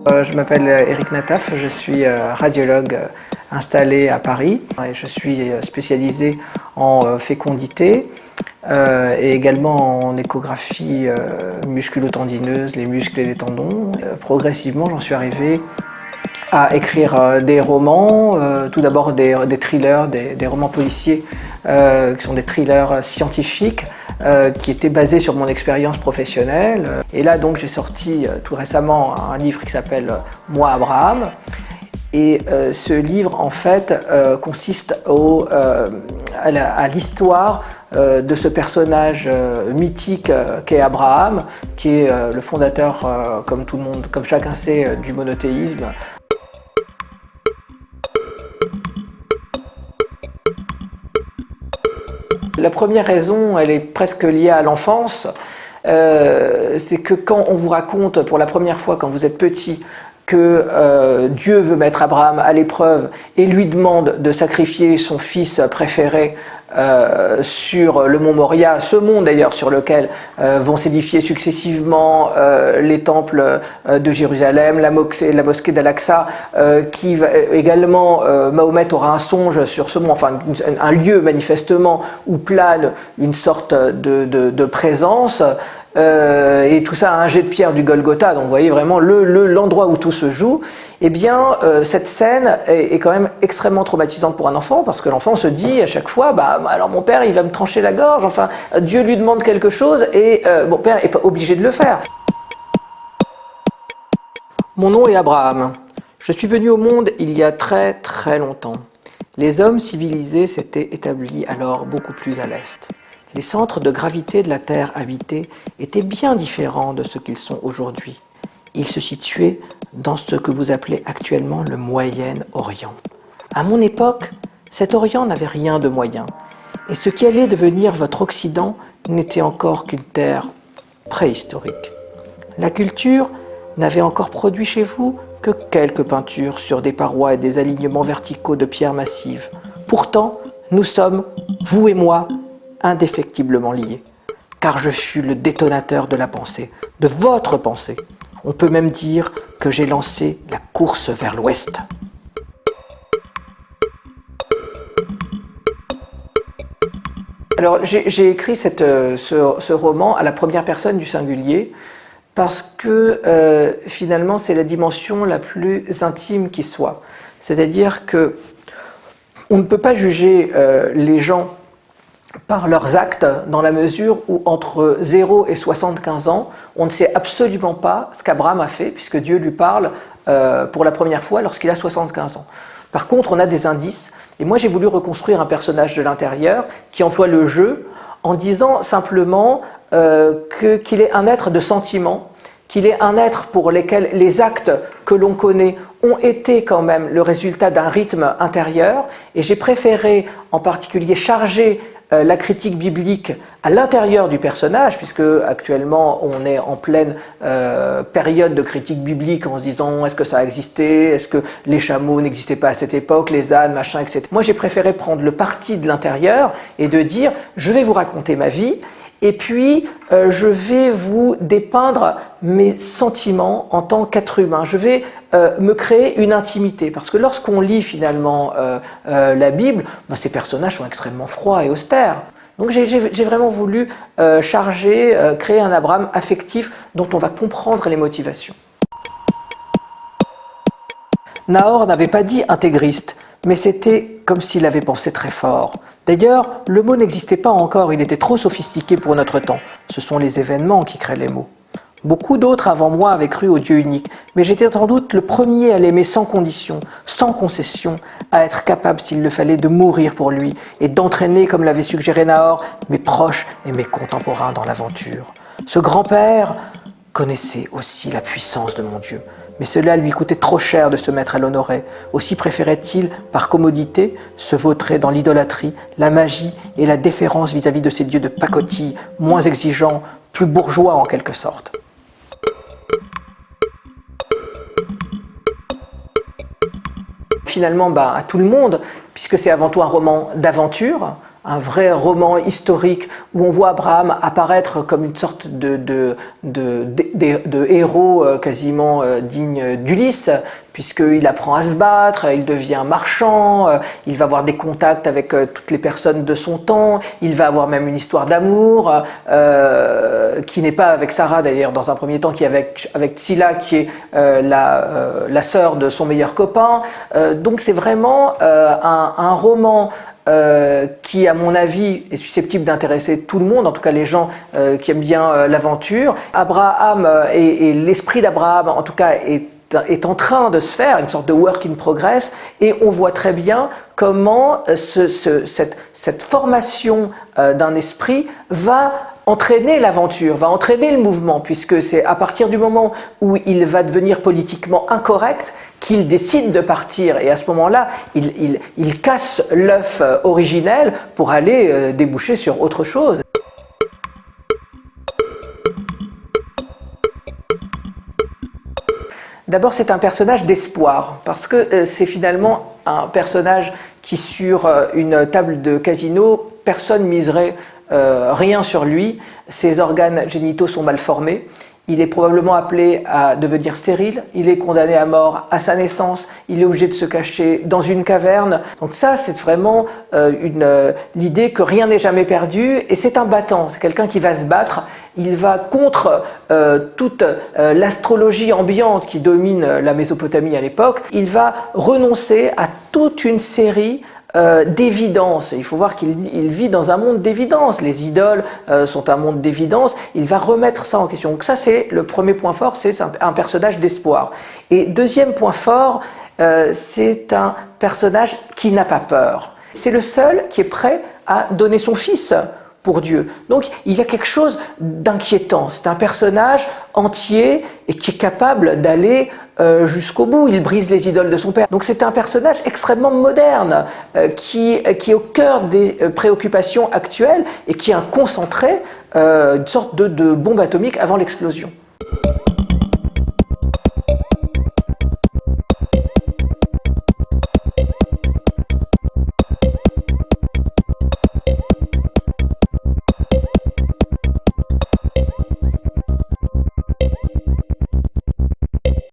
Je m'appelle Éric Nataf, je suis radiologue installé à Paris et je suis spécialisé en fécondité et également en échographie musculo-tendineuse, les muscles et les tendons. Progressivement, j'en suis arrivé à écrire des romans, tout d'abord des thrillers, des romans policiers qui sont des thrillers scientifiques qui étaient basés sur mon expérience professionnelle. Et là donc j'ai sorti tout récemment un livre qui s'appelle Moi Abraham. Et ce livre en fait consiste à l'histoire de ce personnage mythique qu'est Abraham, qui est le fondateur, comme tout le monde, comme chacun sait, du monothéisme. La première raison, elle est presque liée à l'enfance, c'est que quand on vous raconte pour la première fois, quand vous êtes petit, que Dieu veut mettre Abraham à l'épreuve et lui demande de sacrifier son fils préféré sur le mont Moria, ce mont d'ailleurs sur lequel vont s'édifier successivement les temples de Jérusalem, la mosquée d'Al-Aqsa, qui va également, Mahomet aura un songe sur ce mont, enfin un lieu manifestement où plane une sorte de présence. Et tout ça à un jet de pierre du Golgotha, donc vous voyez vraiment l'endroit où tout se joue. Eh bien, cette scène est quand même extrêmement traumatisante pour un enfant, parce que l'enfant se dit à chaque fois, alors mon père il va me trancher la gorge, enfin Dieu lui demande quelque chose et mon père est pas obligé de le faire. Mon nom est Abraham. Je suis venu au monde il y a très très longtemps. Les hommes civilisés s'étaient établis alors beaucoup plus à l'est. Les centres de gravité de la Terre habitée étaient bien différents de ce qu'ils sont aujourd'hui. Ils se situaient dans ce que vous appelez actuellement le Moyen-Orient. À mon époque, cet Orient n'avait rien de moyen, et ce qui allait devenir votre Occident n'était encore qu'une terre préhistorique. La culture n'avait encore produit chez vous que quelques peintures sur des parois et des alignements verticaux de pierres massives. Pourtant, nous sommes, vous et moi, indéfectiblement liés, car je fus le détonateur de la pensée, de votre pensée. On peut même dire que j'ai lancé la course vers l'Ouest. Alors j'ai écrit ce roman à la première personne du singulier parce que finalement c'est la dimension la plus intime qui soit. C'est-à-dire que on ne peut pas juger les gens par leurs actes, dans la mesure où entre 0 et 75 ans, on ne sait absolument pas ce qu'Abraham a fait, puisque Dieu lui parle pour la première fois lorsqu'il a 75 ans. Par contre, on a des indices, et moi j'ai voulu reconstruire un personnage de l'intérieur qui emploie le jeu en disant simplement qu'il est un être de sentiment, qu'il est un être pour lequel les actes que l'on connaît ont été quand même le résultat d'un rythme intérieur, et j'ai préféré en particulier charger la critique biblique à l'intérieur du personnage, puisque actuellement on est en pleine période de critique biblique en se disant est-ce que ça a existé, est-ce que les chameaux n'existaient pas à cette époque, les ânes, machin, etc. Moi j'ai préféré prendre le parti de l'intérieur et de dire je vais vous raconter ma vie, et puis je vais vous dépeindre mes sentiments en tant qu'être humain. Je vais me créer une intimité, parce que lorsqu'on lit finalement la Bible, ces personnages sont extrêmement froids et austères. Donc j'ai vraiment voulu créer un Abraham affectif dont on va comprendre les motivations. Nahor n'avait pas dit intégriste, mais c'était comme s'il avait pensé très fort. D'ailleurs, le mot n'existait pas encore, il était trop sophistiqué pour notre temps. Ce sont les événements qui créent les mots. Beaucoup d'autres avant moi avaient cru au Dieu unique, mais j'étais sans doute le premier à l'aimer sans condition, sans concession, à être capable, s'il le fallait, de mourir pour lui et d'entraîner, comme l'avait suggéré Nahor, mes proches et mes contemporains dans l'aventure. Ce grand-père connaissait aussi la puissance de mon Dieu, mais cela lui coûtait trop cher de se mettre à l'honorer. Aussi préférait-il, par commodité, se vautrer dans l'idolâtrie, la magie et la déférence vis-à-vis de ces dieux de pacotille, moins exigeants, plus bourgeois en quelque sorte. Finalement, à tout le monde, puisque c'est avant tout un roman d'aventure, un vrai roman historique où on voit Abraham apparaître comme une sorte de héros quasiment digne d'Ulysse, puisqu'il apprend à se battre, il devient marchand, il va avoir des contacts avec toutes les personnes de son temps, il va avoir même une histoire d'amour, qui n'est pas avec Sarah d'ailleurs dans un premier temps, qui est avec Scylla, qui est la sœur de son meilleur copain. Donc c'est vraiment un roman qui, à mon avis, est susceptible d'intéresser tout le monde, en tout cas les gens qui aiment bien l'aventure. Abraham et l'esprit d'Abraham, en tout cas, est en train de se faire, une sorte de work in progress, et on voit très bien comment cette formation d'un esprit va entraîner l'aventure, va entraîner le mouvement, puisque c'est à partir du moment où il va devenir politiquement incorrect qu'il décide de partir, et à ce moment-là, il casse l'œuf originel pour aller déboucher sur autre chose. D'abord, c'est un personnage d'espoir, parce que c'est finalement un personnage qui, sur une table de casino, personne miserait rien sur lui. Ses organes génitaux sont mal formés. Il est probablement appelé à devenir stérile. Il est condamné à mort à sa naissance. Il est obligé de se cacher dans une caverne. Donc ça, c'est vraiment l'idée que rien n'est jamais perdu. Et c'est un battant. C'est quelqu'un qui va se battre. Il va contre toute l'astrologie ambiante qui domine la Mésopotamie à l'époque. Il va renoncer à toute une série d'évidence. Il faut voir qu'il vit dans un monde d'évidence. Les idoles sont un monde d'évidence. Il va remettre ça en question. Donc ça, c'est le premier point fort, c'est un personnage d'espoir. Et deuxième point fort, c'est un personnage qui n'a pas peur. C'est le seul qui est prêt à donner son fils pour Dieu. Donc il y a quelque chose d'inquiétant. C'est un personnage entier et qui est capable d'aller jusqu'au bout. Il brise les idoles de son père. Donc c'est un personnage extrêmement moderne qui est au cœur des préoccupations actuelles et qui est un concentré, une sorte de bombe atomique avant l'explosion.